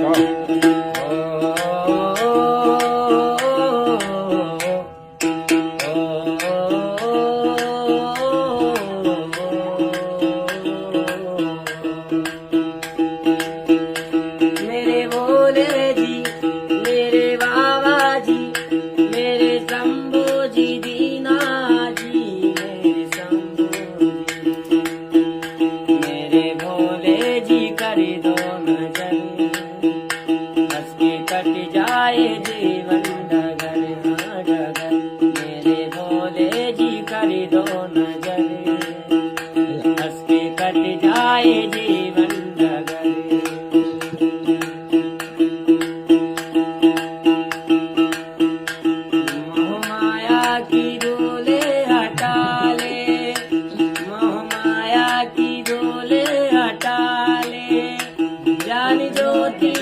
मेरे भोले जी, मेरे बाबा जी, मेरे शंभू जी, दीना जी, मेरे शंभू जी, मेरे भोले जी कर दो नजर, हंस के कट जाए जीवन डगर, हाँ डगर। मेरे भोले जी कर दो नजर, हंस के कट जाए जीवन डगर। मोह माया की डोले हटा ले, मोह माया की डोले हटा ले, ज्ञान ज्योति